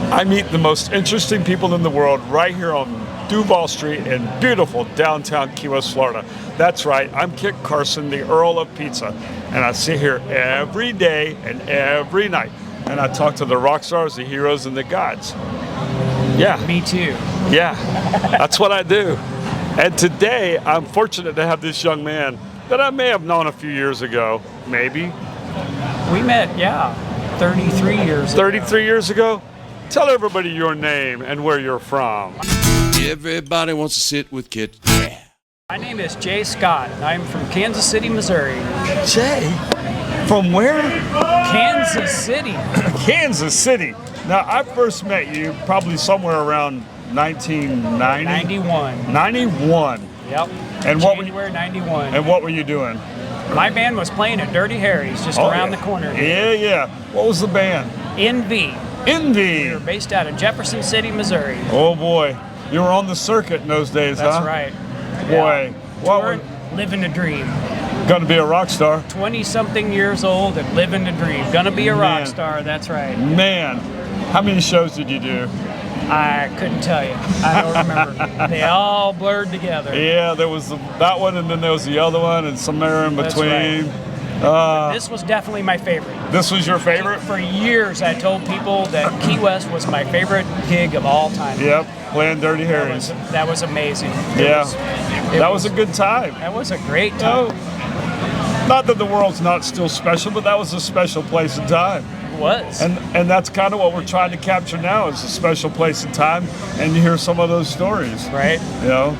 I meet the most interesting people in the world right here on Duval Street in beautiful downtown Key West, Florida. That's right, I'm Kit Carson, the Earl of Pizza, and I sit here every day and every night, and I talk to the rock stars, the heroes, and the gods. Yeah. Me too. Yeah, that's what I do. And today, I'm fortunate to have this young man that I may have known a few years ago, maybe. We met, 33 years ago. 33 years ago? Tell everybody your name and where you're from. Everybody wants to sit with Kit. My name is Jay Scott, and I'm from Kansas City, Missouri. Jay? From where? Kansas City. Kansas City. Now, I first met you probably somewhere around 1990? 91. 91. Yep. And January 91. And what were you doing? My band was playing at Dirty Harry's just around the corner here. Yeah. What was the band? Envy. Envy. We were based out of Jefferson City, Missouri. Oh boy. You were on the circuit in those days, That's huh? right. Boy. What living the dream. Gonna be a rock star. 20-something years old and living the dream. Gonna be a rock star, that's right. Man. How many shows did you do? I couldn't tell you. I don't remember. They all blurred together. Yeah, there was that one, and then there was the other one, and somewhere in between. Right. This was definitely my favorite. This was your favorite? For years, I told people that Key West was my favorite gig of all time. Yep, playing Dirty Harry's. That was amazing. That was a good time. That was a great time. Not that the world's not still special, but that was a special place and time. Was. And that's kind of what we're trying to capture now is a special place and time, and you hear some of those stories. Right. You know?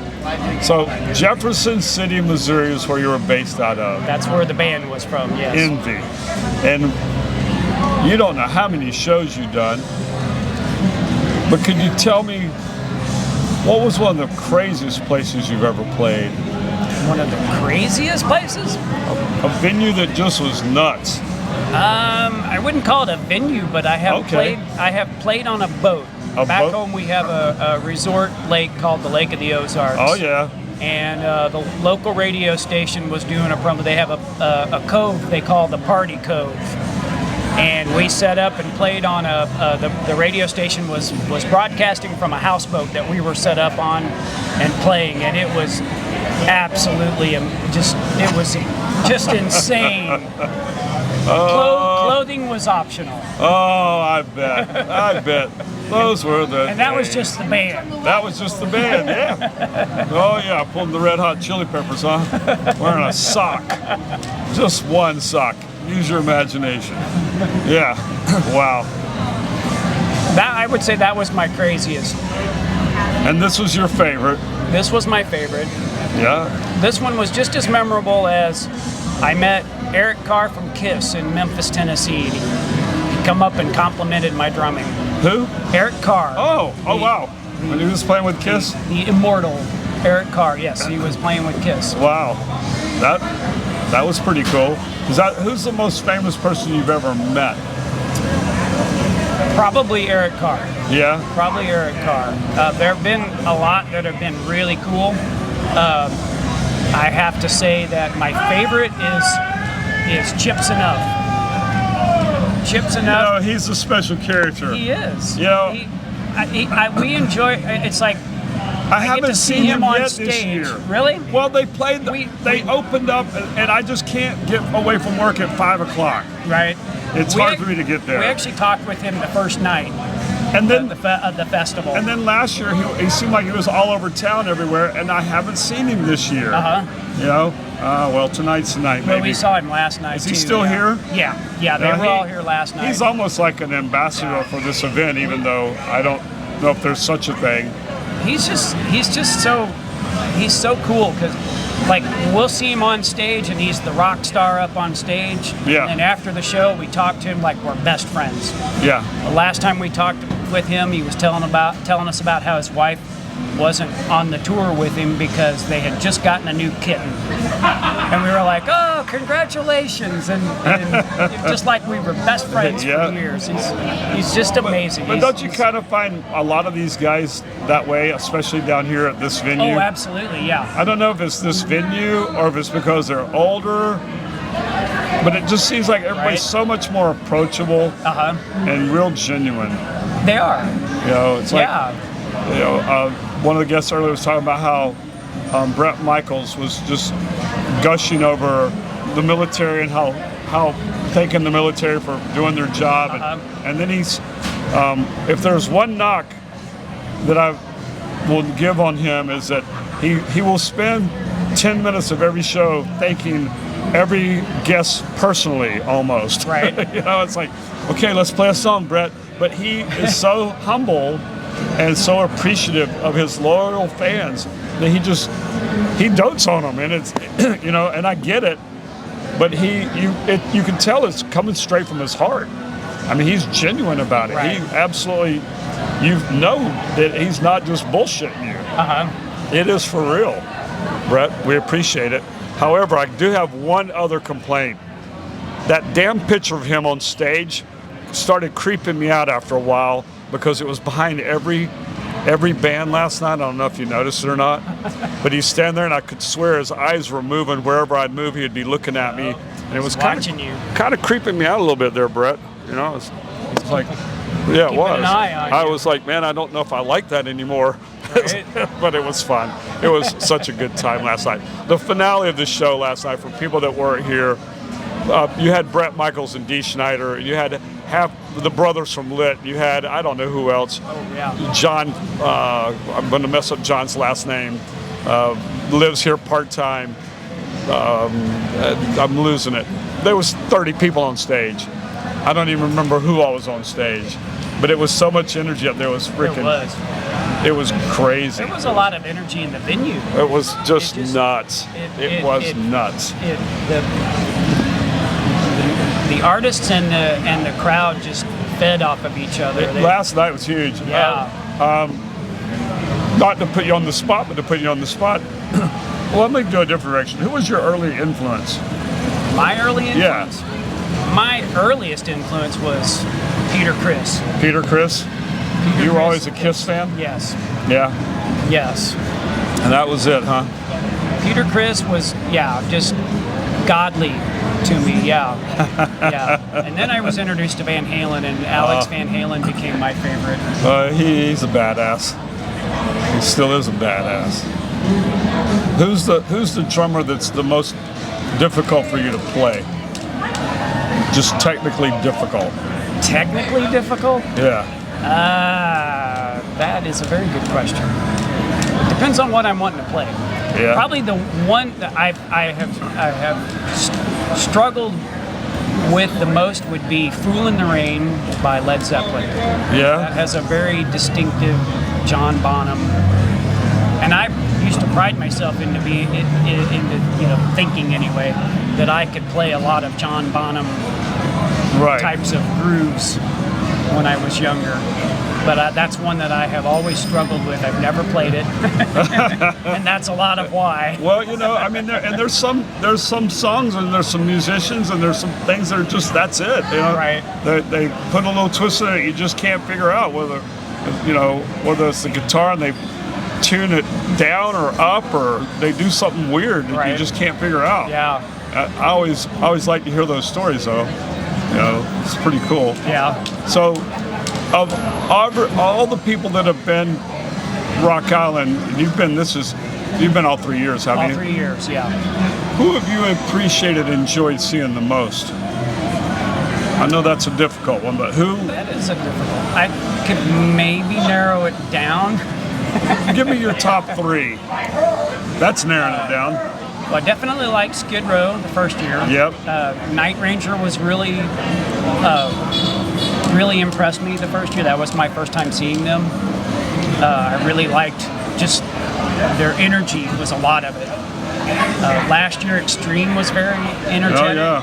So Jefferson City, Missouri is where you were based out of. That's where the band was from, yes. Envy. And you don't know how many shows you've done, but could you tell me what was one of the craziest places you've ever played? One of the craziest places? A venue that just was nuts. I wouldn't call it a venue, but I have played on a boat. Back home we have a resort lake called the Lake of the Ozarks. Oh yeah. And the local radio station was doing a promo. They have a cove they call the Party Cove. And we set up and played on the radio station was broadcasting from a houseboat that we were set up on and playing, and it was absolutely just insane. Clothing was optional. Oh, I bet. Those were the And that was just the band. That was just the band, yeah. Oh yeah, pulling the Red Hot Chili Peppers, huh? Wearing a sock. Just one sock. Use your imagination. Yeah. Wow. I would say that was my craziest. And this was your favorite? This was my favorite. Yeah. This one was just as memorable as I met Eric Carr from Kiss in Memphis, Tennessee. He come up and complimented my drumming. Who? Eric Carr. Oh, wow. When he was playing with Kiss? The immortal Eric Carr, yes, he was playing with Kiss. Wow. That was pretty cool. Who's the most famous person you've ever met? Probably Eric Carr. Yeah? Probably Eric Carr. There have been a lot that have been really cool. I have to say that my favorite is Chips Enough. Chips Enough. You know, he's a special character. He is. You know, we enjoy. It's like I haven't seen him on yet stage. this year. Really? Well, they played. They opened up, and I just can't get away from work at 5 o'clock. Right. It's hard for me to get there. We actually talked with him the first night. And then the festival. And then last year, he seemed like he was all over town everywhere, and I haven't seen him this year. You know, well, tonight's the night. Well, we saw him last night. Is he still here? Yeah, they were all here last night. He's almost like an ambassador for this event, even though I don't know if there's such a thing. He's so cool because, like, we'll see him on stage and he's the rock star up on stage. Yeah. And then after the show, we talk to him like we're best friends. Yeah. The last time we talked with him, he was telling us about how his wife wasn't on the tour with him because they had just gotten a new kitten. And we were like, oh, congratulations. And just like we were best friends for years. He's just amazing. But don't you kind of find a lot of these guys that way, especially down here at this venue? Oh, absolutely, yeah. I don't know if it's this venue or if it's because they're older, but it just seems like everybody's so much more approachable and real genuine. They are. You know, it's like, Yeah. you know, one of the guests earlier was talking about how Brett Michaels was just gushing over the military and how thanking the military for doing their job. And then he's, if there's one knock that I will give on him is that he will spend 10 minutes of every show thanking every guest personally, almost. Right. You know, it's like, okay, let's play a song, Brett. But he is so humble and so appreciative of his loyal fans that he dotes on them, and it's, you know, and I get it, but you can tell it's coming straight from his heart. I mean, he's genuine about it. Right. He absolutely, you know that he's not just bullshitting you. It is for real, Brett. We appreciate it. However, I do have one other complaint. That damn picture of him on stage started creeping me out after a while because it was behind every band last night. I don't know if you noticed it or not, but he's standing there and I could swear his eyes were moving. Wherever I'd move, he'd be looking at me, and it was kind of creeping me out a little bit there, Brett. You know, it's like, yeah, it was. An eye on I you. was like, man, I don't know if I like that anymore. Right. But it was fun. It was such a good time last night. The finale of the show last night, for people that weren't here, you had Brett Michaels and Dee Schneider. You had half the brothers from Lit. You had, I don't know who else. Oh, yeah. John, I'm going to mess up John's last name, lives here part-time. I'm losing it. There was 30 people on stage. I don't even remember who all was on stage. But it was so much energy up there. It was freaking... It was crazy. There was a lot of energy in the venue. It was just nuts. It was nuts. The artists and the crowd just fed off of each other. Last night was huge. Yeah. Not to put you on the spot, but to put you on the spot. Well, let me go a different direction. Who was your early influence? My early influence? Yeah. My earliest influence was Peter Criss. Peter Criss? You were always a Kiss fan? Yes. Yeah. Yes. And that was it, huh? Peter Criss was, just godly to me, yeah. And then I was introduced to Van Halen, and Alex Van Halen became my favorite. He's a badass. He still is a badass. Who's the drummer that's the most difficult for you to play? Just technically difficult. Technically difficult? Yeah. That is a very good question. It depends on what I'm wanting to play. Yeah. Probably the one that I have struggled with the most would be "Fool in the Rain" by Led Zeppelin. Yeah. That has a very distinctive John Bonham, and I used to pride myself into thinking anyway that I could play a lot of John Bonham types of grooves when I was younger, but that's one that I have always struggled with. I've never played it, and that's a lot of why. Well, I mean, there's some songs and there's some musicians and there's some things that are just that's it. Right. They put a little twist in it. You just can't figure out whether it's the guitar and they tune it down or up or they do something weird that you just can't figure out. Yeah. I always like to hear those stories though. It's pretty cool. Yeah. So, of all the people that have been Rock Island, you've been all 3 years, haven't you? All 3 years, yeah. Who have you appreciated, enjoyed seeing the most? I know that's a difficult one, but who? That is a difficult. I could maybe narrow it down. Give me your top three. That's narrowing it down. Well, I definitely liked Skid Row the first year. Yep. Night Ranger was really impressed me the first year. That was my first time seeing them. I really liked just their energy was a lot of it. Last year, Extreme was very energetic. Oh,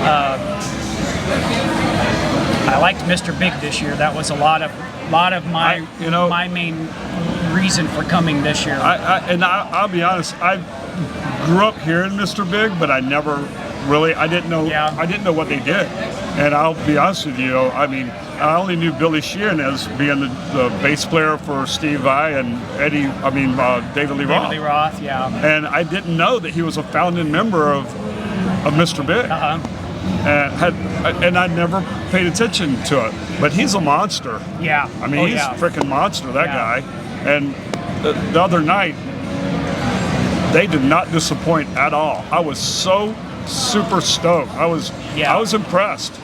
yeah. I liked Mr. Big this year. That was a lot of my my main reason for coming this year. I'll be honest. I grew up hearing Mr. Big, but I never really. I didn't know. Yeah. I didn't know what they did. And I'll be honest with you. I mean, I only knew Billy Sheehan as being the bass player for Steve Vai and David Lee Roth. David Lee Roth, yeah. And I didn't know that he was a founding member of Mr. Big. and I never paid attention to it. But he's a monster. Yeah. I mean, he's a freaking monster, that guy. And the other night, they did not disappoint at all. I was so super stoked. I was impressed.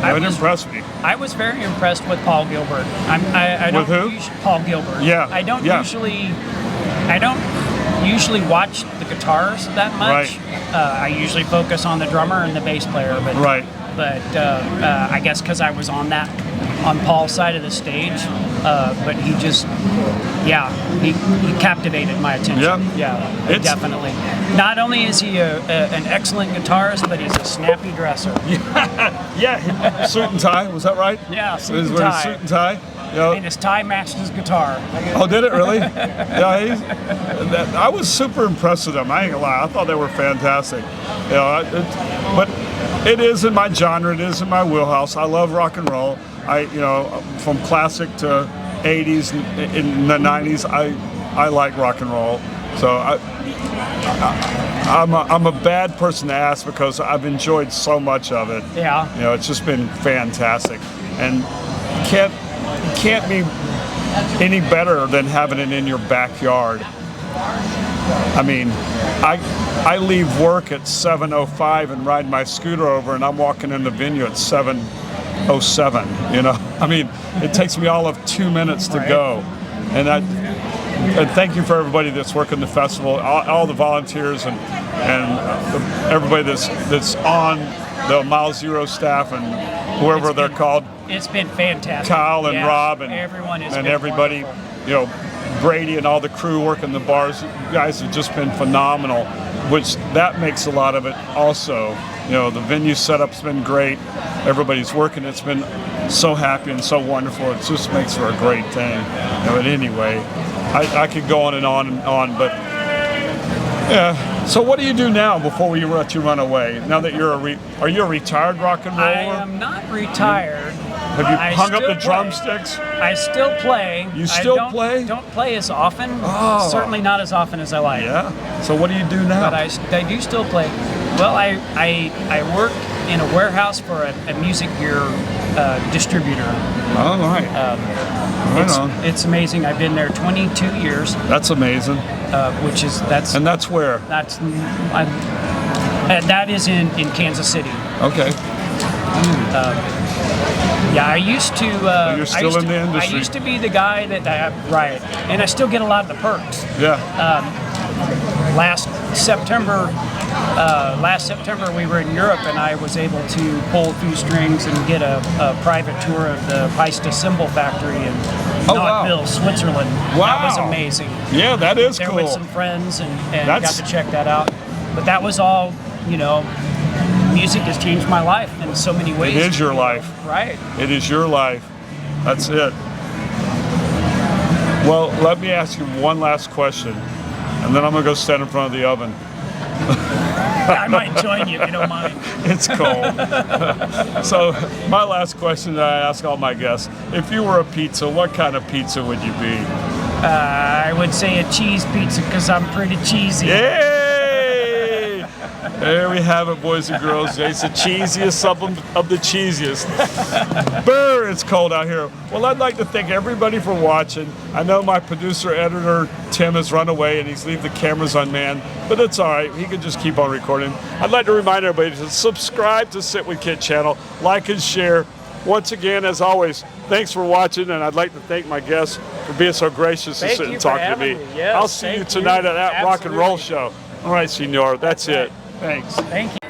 It impressed me. I was very impressed with Paul Gilbert. I don't with who? Paul Gilbert. Yeah. I don't usually watch the guitars that much. Right. I usually focus on the drummer and the bass player. But I guess because I was on Paul's side of the stage, but he just, he captivated my attention. Definitely. Not only is he an excellent guitarist, but he's a snappy dresser. Suit and tie, was that right? Yeah, suit and tie. Suit and tie. And his tie matched his guitar. Oh, did it really? I was super impressed with them. I ain't gonna lie. I thought they were fantastic. But it is in my genre. It is in my wheelhouse. I love rock and roll. From classic to 80s, in the 90s, I like rock and roll. So I'm a bad person to ask because I've enjoyed so much of it. Yeah. It's just been fantastic, and can't be any better than having it in your backyard. I mean, I leave work at 7:05 and ride my scooter over, and I'm walking in the venue at 7:07. I mean, it takes me all of 2 minutes to go, and thank you for everybody that's working the festival, all the volunteers and everybody that's on the Mile Zero staff and whoever they're called. It's been fantastic. Kyle and Rob and everyone and everybody, Brady and all the crew working the bars. You guys have just been phenomenal, which that makes a lot of it also. The venue setup's been great. Everybody's working. It's been so happy and so wonderful. It just makes for a great thing. But anyway, I could go on and on, but yeah. So what do you do now before we let you run away? Now that are you a retired rock and roller? I am not retired. Have you hung up the drumsticks? I still play. You still play? Don't play as often. Oh. Certainly not as often as I like. Yeah. So what do you do now? But I do still play. Well, I work in a warehouse for a music gear distributor. Oh, right. It's amazing. I've been there 22 years. That's amazing. And that's where? That is in Kansas City. Okay. I used to. You're still in the industry. I used to be the guy that right, and I still get a lot of the perks. Yeah. Last September, we were in Europe, and I was able to pull a few strings and get a private tour of the Peista Cymbal Factory in Knoxville, Switzerland. Wow. That was amazing. Yeah, that is there cool. with some friends and got to check that out. But that was all, music has changed my life in so many ways. It is your life. Right. It is your life. That's it. Well, let me ask you one last question, and then I'm going to go stand in front of the oven. I might join you if you don't mind. It's cold. So, my last question that I ask all my guests, if you were a pizza, what kind of pizza would you be? I would say a cheese pizza because I'm pretty cheesy. Yay! There we have it, boys and girls. It's the cheesiest of the cheesiest. Brr, it's cold out here. Well, I'd like to thank everybody for watching. I know my producer, editor, Tim, has run away and he's leaving the cameras unmanned, but it's all right. He can just keep on recording. I'd like to remind everybody to subscribe to Sit With Kit channel, like and share. Once again, as always, thanks for watching, and I'd like to thank my guests for being so gracious to sit and talk to me. Yes, I'll see you tonight at that rock and roll show. All right, senor, that's it. Thanks. Thank you.